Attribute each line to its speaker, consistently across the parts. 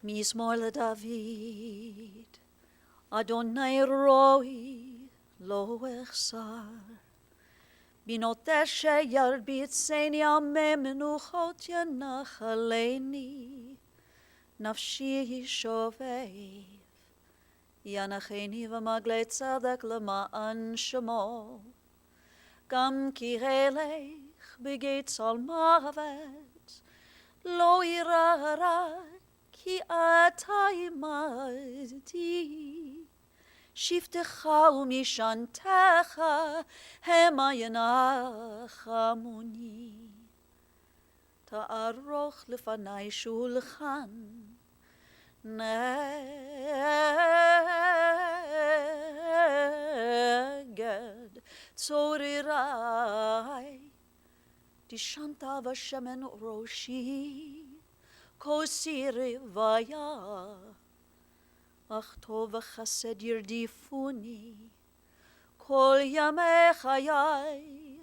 Speaker 1: מזמור לדוד, אדוני רואי לא אחסר. בינות אשר ירביצני ימי מנוחות ינחלני, נפשי שובב. ינחני ומגלי צדק למען שמו, גם כי הלך בגיא צל מוות, לא אירא רע, כי אתה עמדי. שבטך ומשענתך המה ינחמוני. תערוך לפני שולחן נגד צורריי. דשנת בשמן ראשי, כוסי רוויה, אך טוב וחסד ירדיפוני כל ימי חיי,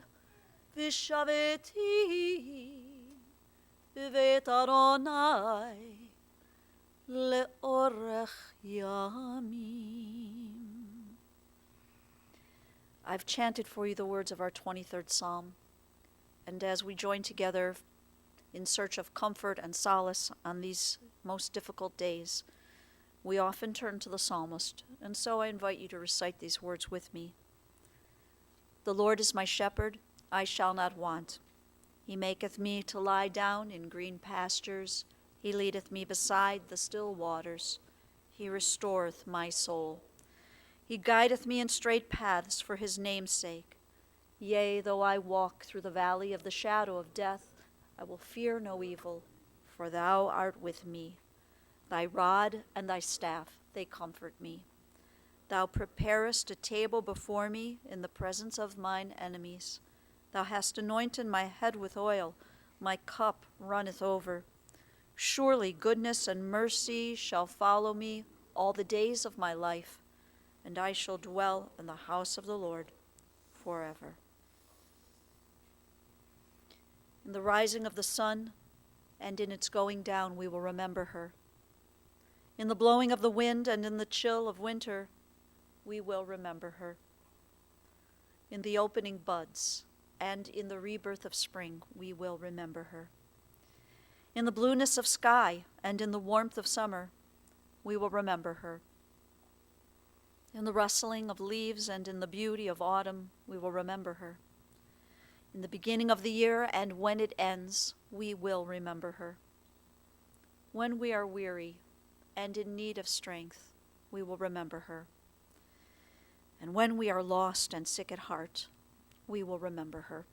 Speaker 1: ושבתי בבית אדוני לאורך ימים. I've chanted for you the words of our 23rd Psalm, and as we join together in search of comfort and solace on these most difficult days, we often turn to the psalmist, and so I invite you to recite these words with me. The Lord is my shepherd, I shall not want. He maketh me to lie down in green pastures. He leadeth me beside the still waters. He restoreth my soul. He guideth me in straight paths for his name's sake. Yea, though I walk through the valley of the shadow of death, I will fear no evil, for thou art with me. Thy rod and thy staff, they comfort me. Thou preparest a table before me in the presence of mine enemies. Thou hast anointed my head with oil, my cup runneth over. Surely goodness and mercy shall follow me all the days of my life, and I shall dwell in the house of the Lord forever. In the rising of the sun and in its going down we will remember her. In the blowing of the wind and in the chill of winter, we will remember her. In the opening buds and in the rebirth of spring, we will remember her. In the blueness of sky and in the warmth of summer, we will remember her. In the rustling of leaves and in the beauty of autumn, we will remember her. In the beginning of the year and when it ends, we will remember her. When we are weary and in need of strength, we will remember her. And when we are lost and sick at heart, we will remember her.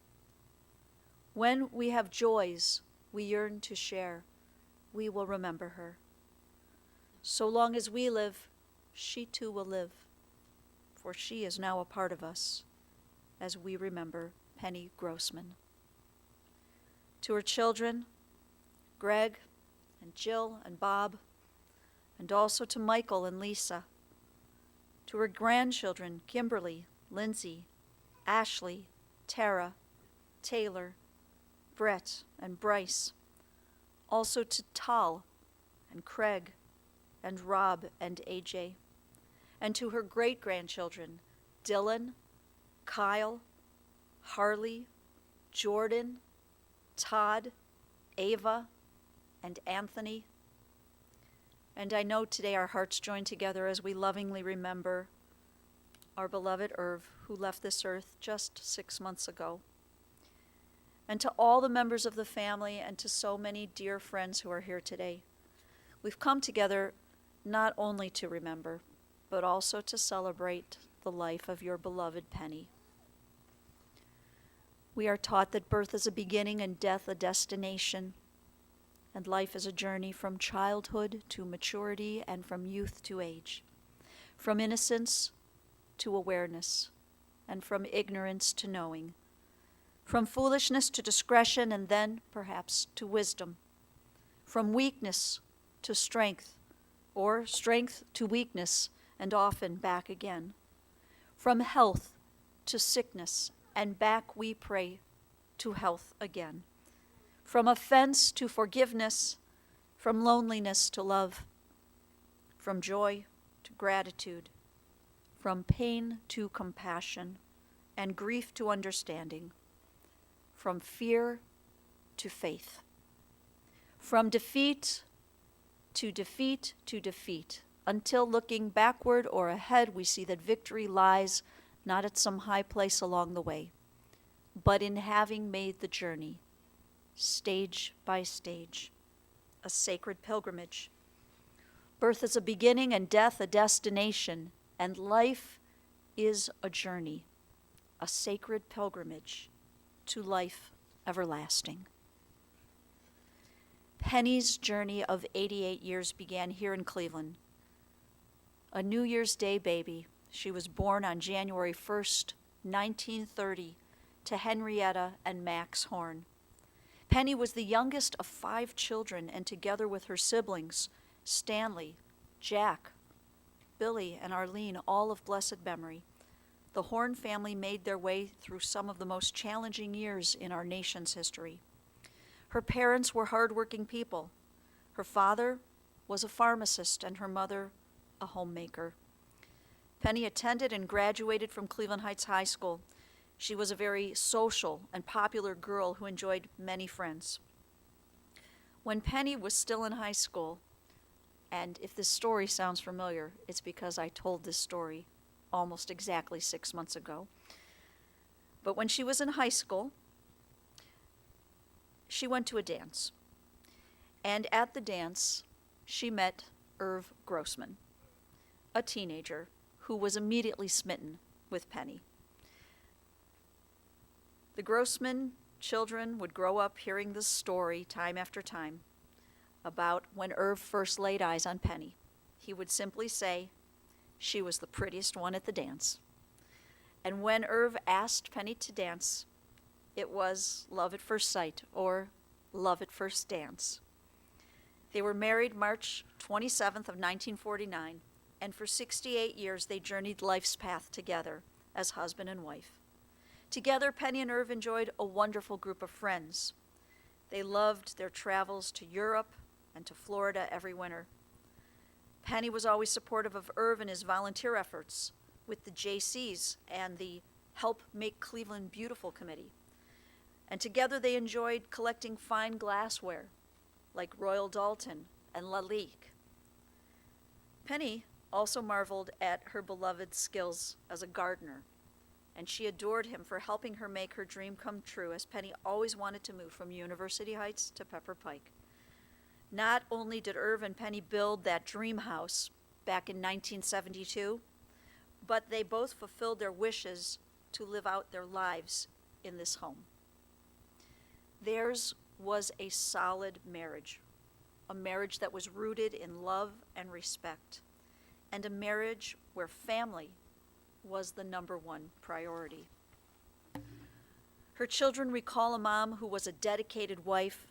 Speaker 1: When we have joys we yearn to share, we will remember her. So long as we live, she too will live, for she is now a part of us, as we remember Penny Grossman. To her children, Greg and Jill and Bob, and also to Michael and Lisa. To her grandchildren, Kimberly, Lindsay, Ashley, Tara, Taylor, Brett, and Bryce. Also to Tal and Craig and Rob and AJ. And to her great-grandchildren, Dylan, Kyle, Harley, Jordan, Todd, Ava, and Anthony. And I know today our hearts join together as we lovingly remember our beloved Irv, who left this earth just 6 months ago. And to all the members of the family and to so many dear friends who are here today, we've come together not only to remember, but also to celebrate the life of your beloved Penny. We are taught that birth is a beginning and death a destination, and life is a journey from childhood to maturity and from youth to age, from innocence to awareness, and from ignorance to knowing, from foolishness to discretion and then, perhaps, to wisdom, from weakness to strength, or strength to weakness, and often back again, from health to sickness, and back we pray to health again, from offense to forgiveness, from loneliness to love, from joy to gratitude, from pain to compassion, and grief to understanding, from fear to faith, from defeat to defeat to defeat, until looking backward or ahead, we see that victory lies not at some high place along the way, but in having made the journey, stage by stage, a sacred pilgrimage. Birth is a beginning and death a destination, and life is a journey, a sacred pilgrimage to life everlasting. Penny's journey of 88 years began here in Cleveland. A New Year's Day baby, she was born on January 1st, 1930, to Henrietta and Max Horn. Penny was the youngest of 5 children, and together with her siblings, Stanley, Jack, Billy, and Arlene, all of blessed memory, the Horn family made their way through some of the most challenging years in our nation's history. Her parents were hardworking people. Her father was a pharmacist and her mother a homemaker. Penny attended and graduated from Cleveland Heights High School. She was a very social and popular girl who enjoyed many friends. When Penny was still in high school, and if this story sounds familiar, it's because I told this story almost exactly 6 months ago. But when she was in high school, she went to a dance. And at the dance, she met Irv Grossman, a teenager who was immediately smitten with Penny. The Grossman children would grow up hearing this story time after time about when Irv first laid eyes on Penny. He would simply say, "She was the prettiest one at the dance." And when Irv asked Penny to dance, it was love at first sight, or love at first dance. They were married March 27th of 1949, and for 68 years they journeyed life's path together as husband and wife. Together, Penny and Irv enjoyed a wonderful group of friends. They loved their travels to Europe and to Florida every winter. Penny was always supportive of Irv and his volunteer efforts with the JCs and the Help Make Cleveland Beautiful Committee. And together they enjoyed collecting fine glassware like Royal Dalton and Lalique. Penny also marveled at her beloved's skills as a gardener, and she adored him for helping her make her dream come true, as Penny always wanted to move from University Heights to Pepper Pike. Not only did Irv and Penny build that dream house back in 1972, but they both fulfilled their wishes to live out their lives in this home. Theirs was a solid marriage, a marriage that was rooted in love and respect, and a marriage where family was the number one priority. Her children recall a mom who was a dedicated wife,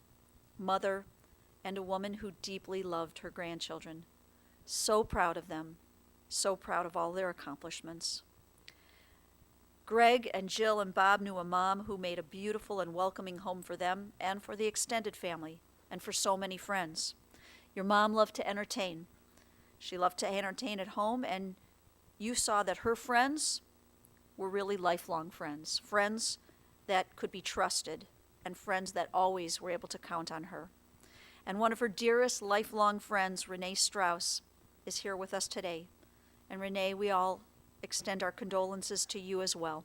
Speaker 1: mother, and a woman who deeply loved her grandchildren. So proud of them, so proud of all their accomplishments. Greg and Jill and Bob knew a mom who made a beautiful and welcoming home for them and for the extended family and for so many friends. Your mom loved to entertain. She loved to entertain at home, and you saw that her friends were really lifelong friends, friends that could be trusted, and friends that always were able to count on her. And one of her dearest lifelong friends, Renee Strauss, is here with us today. And Renee, we all extend our condolences to you as well.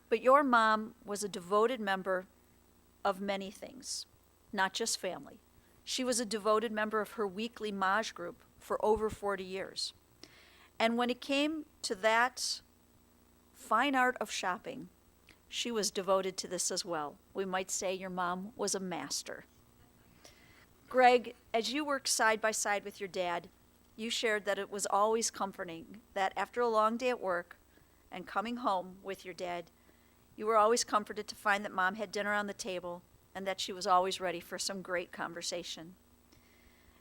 Speaker 1: But your mom was a devoted member of many things, not just family. She was a devoted member of her weekly Maj group for over 40 years. And when it came to that fine art of shopping, she was devoted to this as well. We might say your mom was a master. Greg, as you worked side by side with your dad, you shared that it was always comforting that after a long day at work and coming home with your dad, you were always comforted to find that Mom had dinner on the table and that she was always ready for some great conversation.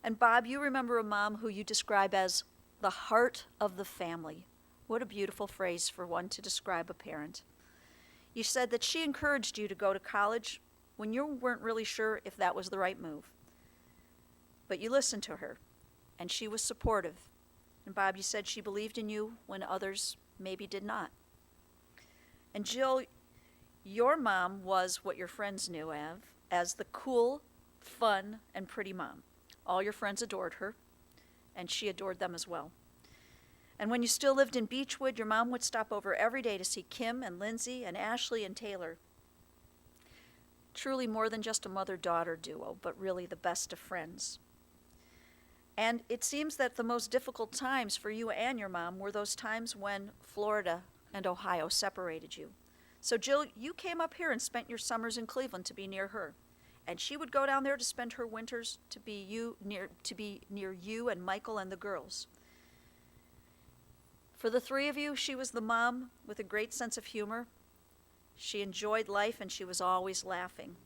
Speaker 1: And Bob, you remember a mom who you describe as the heart of the family. What a beautiful phrase for one to describe a parent. You said that she encouraged you to go to college when you weren't really sure if that was the right move. But you listened to her, and she was supportive. And Bob, you said she believed in you when others maybe did not. And Jill, your mom was what your friends knew of as the cool, fun, and pretty mom. All your friends adored her, and she adored them as well. And when you still lived in Beechwood, your mom would stop over every day to see Kim and Lindsay and Ashley and Taylor. Truly more than just a mother-daughter duo, but really the best of friends. And it seems that the most difficult times for you and your mom were those times when Florida and Ohio separated you. So Jill, you came up here and spent your summers in Cleveland to be near her. And she would go down there to spend her winters to be near you and Michael and the girls. For the three of you, she was the mom with a great sense of humor. She enjoyed life and she was always laughing.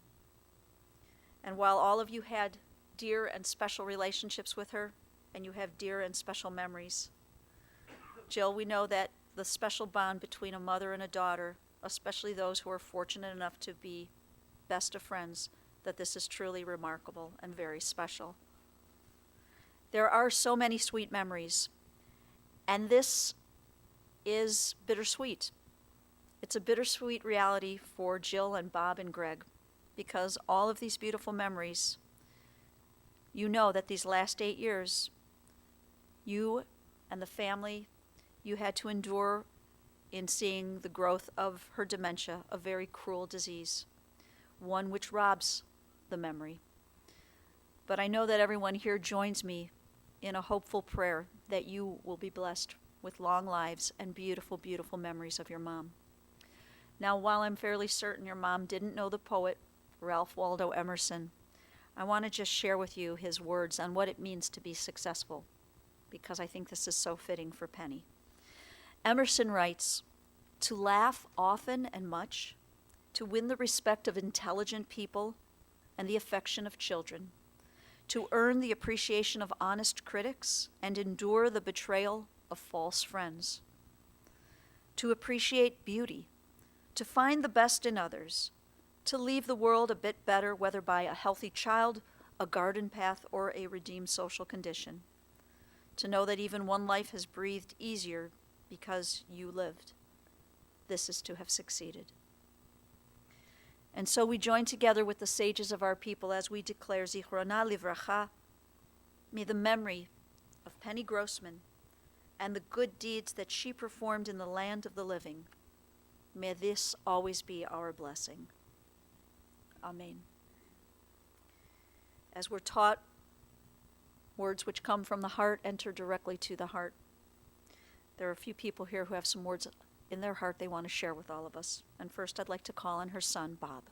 Speaker 1: And while all of you had dear and special relationships with her, and you have dear and special memories, Jill, we know that the special bond between a mother and a daughter, especially those who are fortunate enough to be best of friends, that this is truly remarkable and very special. There are so many sweet memories, and this is bittersweet. It's a bittersweet reality for Jill and Bob and Greg, because all of these beautiful memories, you know that these last 8 years, you and the family, you had to endure in seeing the growth of her dementia, a very cruel disease, one which robs the memory. But I know that everyone here joins me in a hopeful prayer that you will be blessed with long lives and beautiful, beautiful memories of your mom. Now, while I'm fairly certain your mom didn't know the poet Ralph Waldo Emerson, I want to just share with you his words on what it means to be successful, because I think this is so fitting for Penny. Emerson writes, "To laugh often and much, to win the respect of intelligent people and the affection of children, to earn the appreciation of honest critics and endure the betrayal of false friends, to appreciate beauty, to find the best in others, to leave the world a bit better, whether by a healthy child, a garden path, or a redeemed social condition, to know that even one life has breathed easier because you lived. This is to have succeeded." And so we join together with the sages of our people as we declare Zichrona Livracha. May the memory of Penny Grossman and the good deeds that she performed in the land of the living, may this always be our blessing. Amen. As we're taught, words which come from the heart enter directly to the heart. There are a few people here who have some words in their heart they want to share with all of us. And first, I'd like to call on her son, Bob.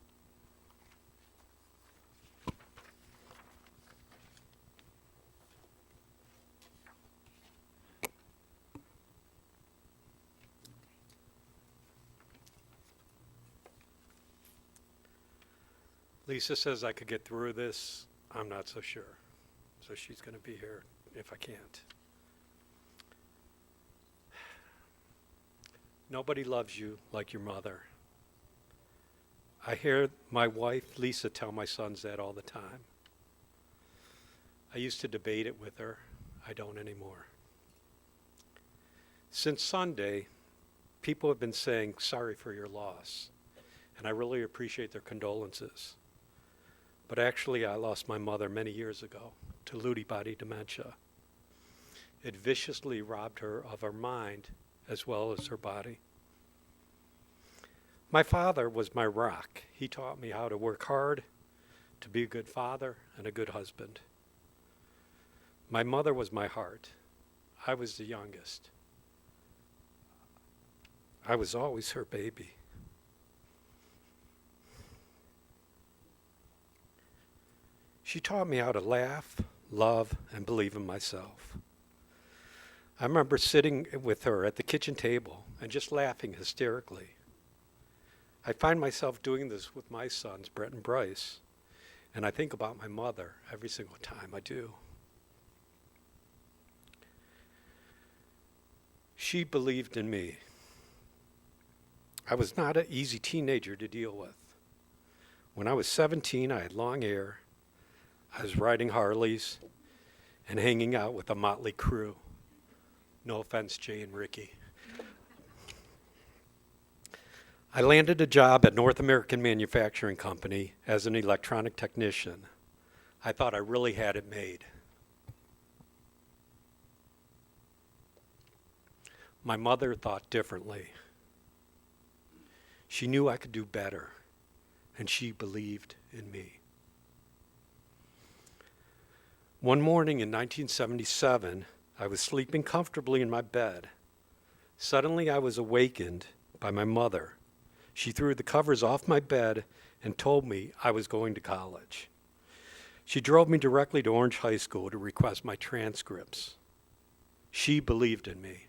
Speaker 2: Lisa says I could get through this. I'm not so sure. So she's going to be here if I can't. Nobody loves you like your mother. I hear my wife, Lisa, tell my sons that all the time. I used to debate it with her. I don't anymore. Since Sunday, people have been saying sorry for your loss, and I really appreciate their condolences. But actually, I lost my mother many years ago to Lewy body dementia. It viciously robbed her of her mind as well as her body. My father was my rock. He taught me how to work hard, to be a good father and a good husband. My mother was my heart. I was the youngest. I was always her baby. She taught me how to laugh, love, and believe in myself. I remember sitting with her at the kitchen table and just laughing hysterically. I find myself doing this with my sons, Brett and Bryce, and I think about my mother every single time I do. She believed in me. I was not an easy teenager to deal with. When I was 17, I had long hair. I was riding Harleys, and hanging out with a motley crew. No offense, Jay and Ricky. I landed a job at North American Manufacturing Company as an electronic technician. I thought I really had it made. My mother thought differently. She knew I could do better, and she believed in me. One morning in 1977, I was sleeping comfortably in my bed. Suddenly, I was awakened by my mother. She threw the covers off my bed and told me I was going to college. She drove me directly to Orange High School to request my transcripts. She believed in me.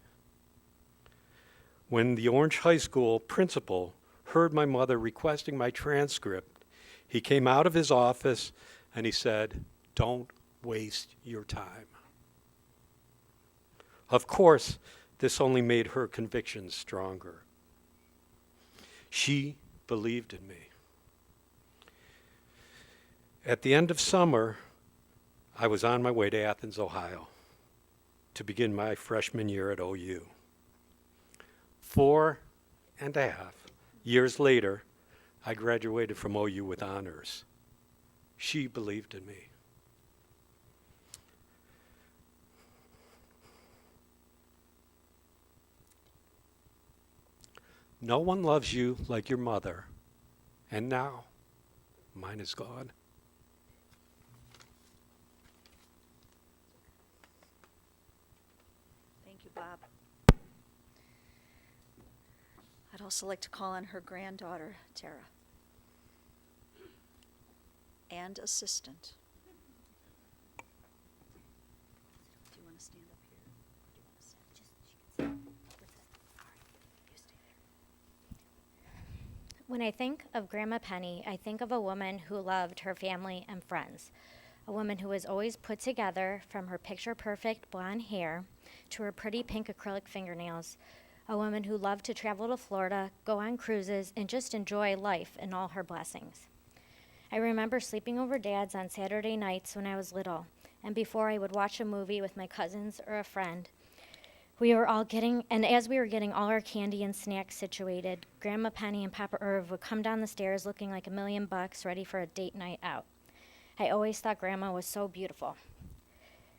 Speaker 2: When the Orange High School principal heard my mother requesting my transcript, he came out of his office and he said, "Don't waste your time." Of course, this only made her convictions stronger. She believed in me. At the end of summer, I was on my way to Athens, Ohio, to begin my freshman year at OU. 4.5 years later, I graduated from OU with honors. She believed in me. No one loves you like your mother, and now mine is gone.
Speaker 1: Thank you, Bob. I'd also like to call on her granddaughter, Tara, and assistant. Do you want to stand up here? Or do you want to sit? She can sit. That's it. All right. You stay there.
Speaker 3: When I think of Grandma Penny, I think of a woman who loved her family and friends. A woman who was always put together, from her picture-perfect blonde hair to her pretty pink acrylic fingernails. A woman who loved to travel to Florida, go on cruises, and just enjoy life and all her blessings. I remember sleeping over Dad's on Saturday nights when I was little, and before I would watch a movie with my cousins or a friend. As we were getting all our candy and snacks situated, Grandma Penny and Papa Irv would come down the stairs looking like $1,000,000, ready for a date night out. I always thought Grandma was so beautiful.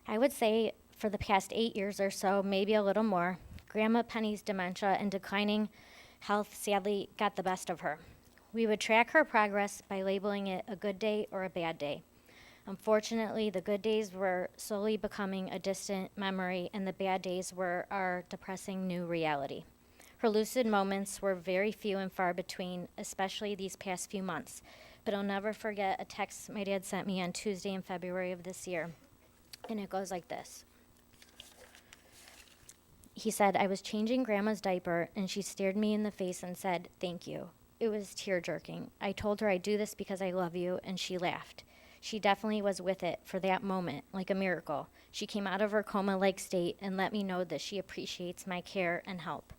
Speaker 3: I would say for the past 8 years or so, maybe a little more, Grandma Penny's dementia and declining health sadly got the best of her. We would track her progress by labeling it a good day or a bad day. Unfortunately, the good days were slowly becoming a distant memory, and the bad days were our depressing new reality. Her lucid moments were very few and far between, especially these past few months. But I'll never forget a text my dad sent me on Tuesday in February of this year. And it goes like this. He said, "I was changing Grandma's diaper, and she stared me in the face and said, 'Thank you.' It was tear-jerking. I told her I'd do this because I love you, and she laughed. She definitely was with it for that moment, like a miracle. She came out of her coma-like state and let me know that she appreciates my care and help."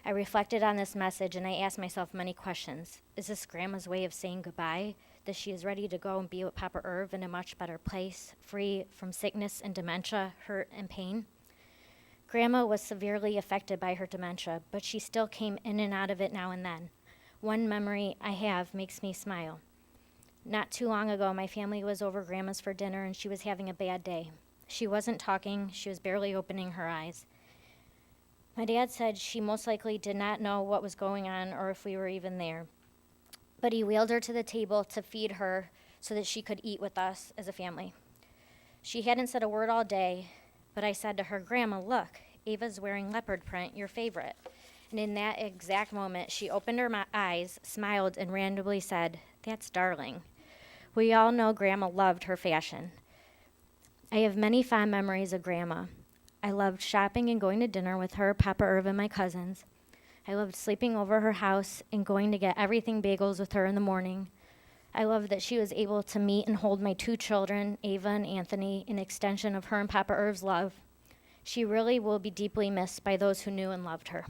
Speaker 3: I reflected on this message, and I asked myself many questions. Is this Grandma's way of saying goodbye? That she is ready to go and be with Papa Irv in a much better place, free from sickness and dementia, hurt and pain? Grandma was severely affected by her dementia, but she still came in and out of it now and then. One memory I have makes me smile. Not too long ago, my family was over Grandma's for dinner, and she was having a bad day. She wasn't talking. She was barely opening her eyes. My dad said she most likely did not know what was going on or if we were even there. But he wheeled her to the table to feed her so that she could eat with us as a family. She hadn't said a word all day, but I said to her, "Grandma, look, Ava's wearing leopard print, your favorite." And in that exact moment, she opened her eyes, smiled, and randomly said, "That's darling." We all know Grandma loved her fashion. I have many fond memories of Grandma. I loved shopping and going to dinner with her, Papa Irv, and my cousins. I loved sleeping over her house and going to get everything bagels with her in the morning. I loved that she was able to meet and hold my 2 children, Ava and Anthony, an extension of her and Papa Irv's love. She really will be deeply missed by those who knew and loved her.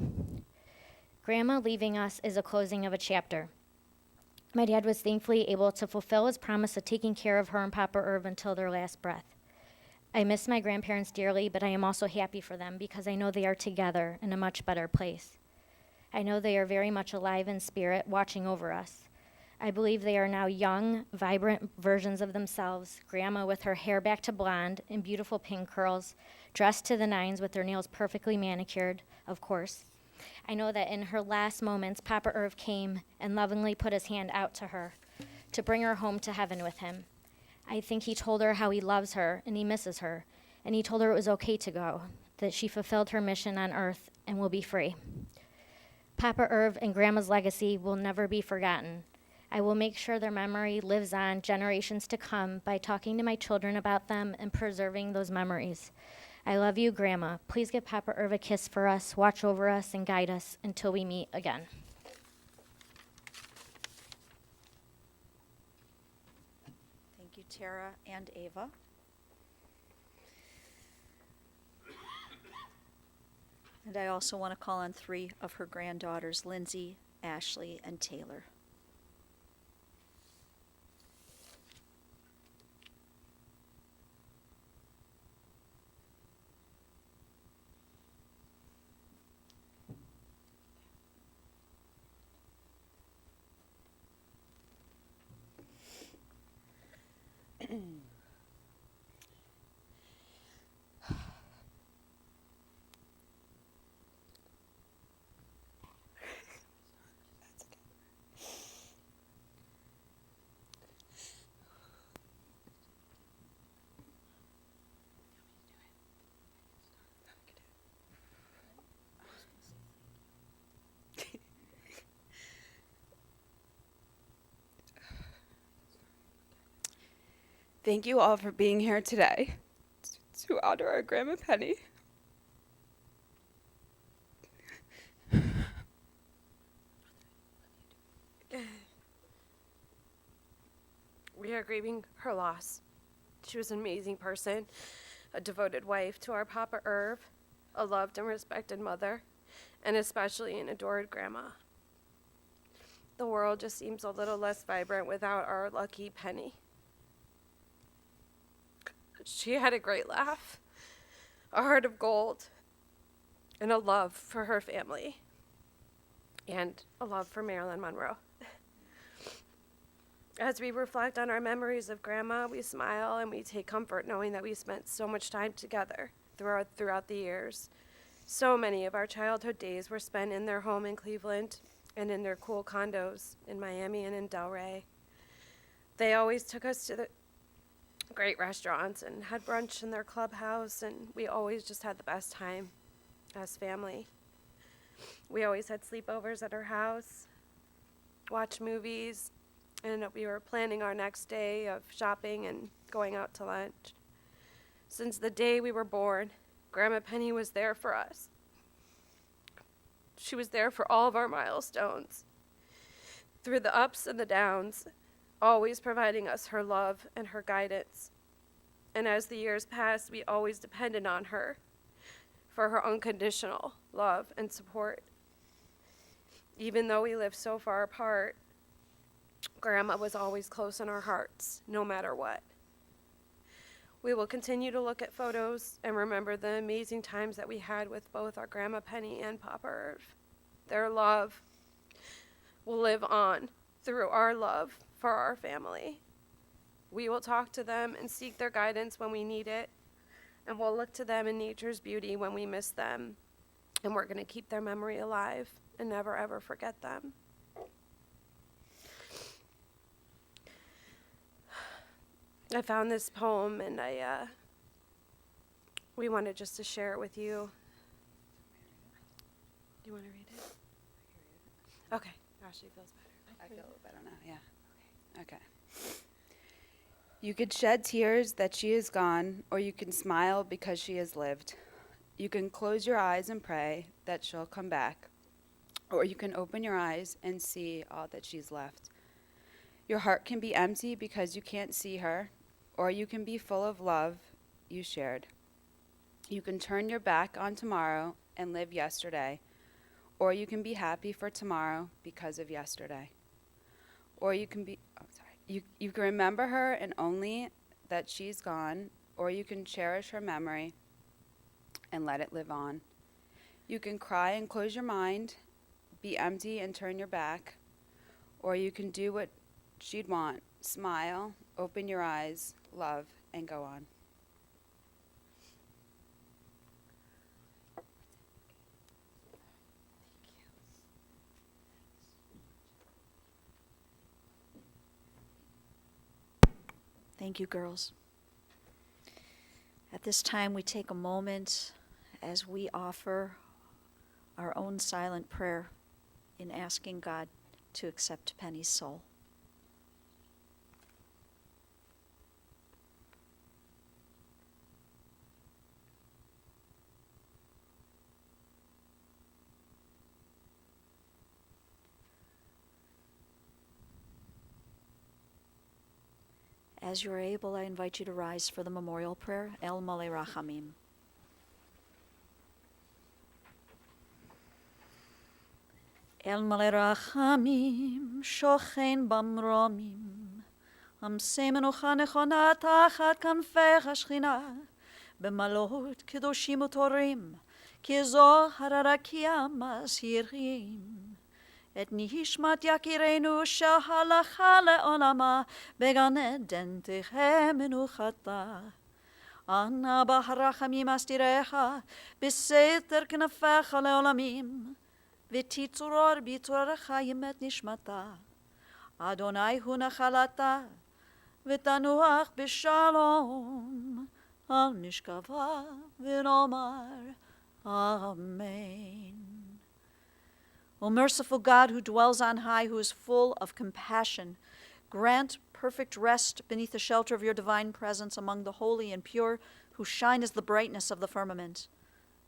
Speaker 3: Grandma leaving us is a closing of a chapter. My dad was thankfully able to fulfill his promise of taking care of her and Papa Irv until their last breath. I miss my grandparents dearly, but I am also happy for them because I know they are together in a much better place. I know they are very much alive in spirit, watching over us. I believe they are now young, vibrant versions of themselves, Grandma with her hair back to blonde and beautiful pink curls, dressed to the nines with their nails perfectly manicured, of course. I know that in her last moments, Papa Irv came and lovingly put his hand out to her to bring her home to heaven with him. I think he told her how he loves her and he misses her, and he told her it was okay to go, that she fulfilled her mission on earth and will be free. Papa Irv and Grandma's legacy will never be forgotten. I will make sure their memory lives on generations to come by talking to my children about them and preserving those memories. I love you, Grandma. Please give Papa Irv a kiss for us, watch over us, and guide us until we meet again.
Speaker 1: Thank you, Tara and Ava. And I also want to call on 3 of her granddaughters, Lindsay, Ashley, and Taylor.
Speaker 4: Thank you all for being here today to honor our Grandma Penny.
Speaker 5: We are grieving her loss. She was an amazing person, a devoted wife to our Papa Irv, a loved and respected mother, and especially an adored grandma. The world just seems a little less vibrant without our lucky Penny. She had a great laugh, a heart of gold, and a love for her family, and a love for Marilyn Monroe. As we reflect on our memories of Grandma, we smile and we take comfort knowing that we spent so much time together throughout the years. So many of our childhood days were spent in their home in Cleveland and in their cool condos in Miami and in Delray. They always took us to the great restaurants and had brunch in their clubhouse, and we always just had the best time as family. We always had sleepovers at her house, watched movies, and we were planning our next day of shopping and going out to lunch. Since the day we were born, Grandma Penny was there for us. She was there for all of our milestones, through the ups and the downs, always providing us her love and her guidance. And as the years passed, we always depended on her for her unconditional love and support. Even though we lived so far apart, Grandma was always close in our hearts, no matter what. We will continue to look at photos and remember the amazing times that we had with both our Grandma Penny and Papa Irv. Their love will live on through our love for our family. We will talk to them and seek their guidance when we need it, and we'll look to them in nature's beauty when we miss them, and we're going to keep their memory alive and never ever forget them. I found this poem and we wanted just to share it with you. Do you want to read it? Okay. Ashley feels better.
Speaker 4: I feel a little better now, yeah. Okay. You could shed tears that she is gone, or you can smile because she has lived. You can close your eyes and pray that she'll come back, or you can open your eyes and see all that she's left. Your heart can be empty because you can't see her, or you can be full of love you shared. You can turn your back on tomorrow and live yesterday, or you can be happy for tomorrow because of yesterday. Or you can be, you can remember her and only that she's gone, or you can cherish her memory and let it live on. You can cry and close your mind, be empty and turn your back, or you can do what she'd want, smile, open your eyes, love, and go on.
Speaker 1: Thank you, girls. At this time, we take a moment as we offer our own silent prayer in asking God to accept Penny's soul. As you're able, I invite you to rise for the memorial prayer, El Malei Rachamim. El Malei Rachamim, Shochen Bamromim, Amsei Menucha Nechona Tachat Kanfei HaShechina, B'malot Kedoshim Utorim, Ki Zohar Arakia Mashirim. Et nishmat yakirenu shehalacha le'olama began eden techem menuchata. Ana b'harachamim astirecha b'seter knafecha le'olamim v'titzuror b'tzorecha yemet nishmata. Adonai hu nachalata v'tanuach b'shalom al mishkava v'nomar Amen. O merciful God, who dwells on high, who is full of compassion, grant perfect rest beneath the shelter of your divine presence among the holy and pure, who shine as the brightness of the firmament.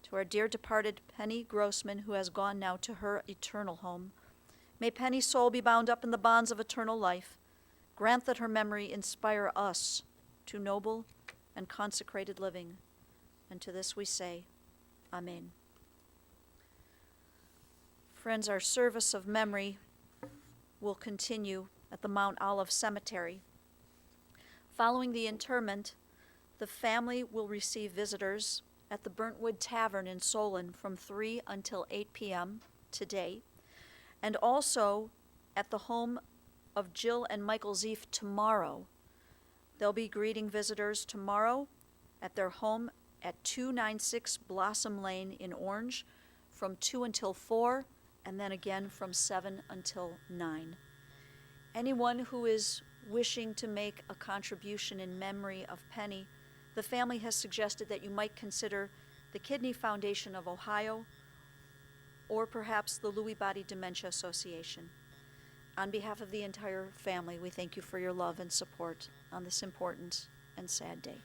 Speaker 1: To our dear departed Penny Grossman, who has gone now to her eternal home, may Penny's soul be bound up in the bonds of eternal life. Grant that her memory inspire us to noble and consecrated living. And to this we say, Amen. Friends, our service of memory will continue at the Mount Olive Cemetery. Following the interment, the family will receive visitors at the Burntwood Tavern in Solon from 3 until 8 p.m. today, and also at the home of Jill and Michael Zeef tomorrow. They'll be greeting visitors tomorrow at their home at 296 Blossom Lane in Orange from 2 until 4, and then again from 7 until 9. Anyone who is wishing to make a contribution in memory of Penny, the family has suggested that you might consider the Kidney Foundation of Ohio or perhaps the Lewy Body Dementia Association. On behalf of the entire family, we thank you for your love and support on this important and sad day.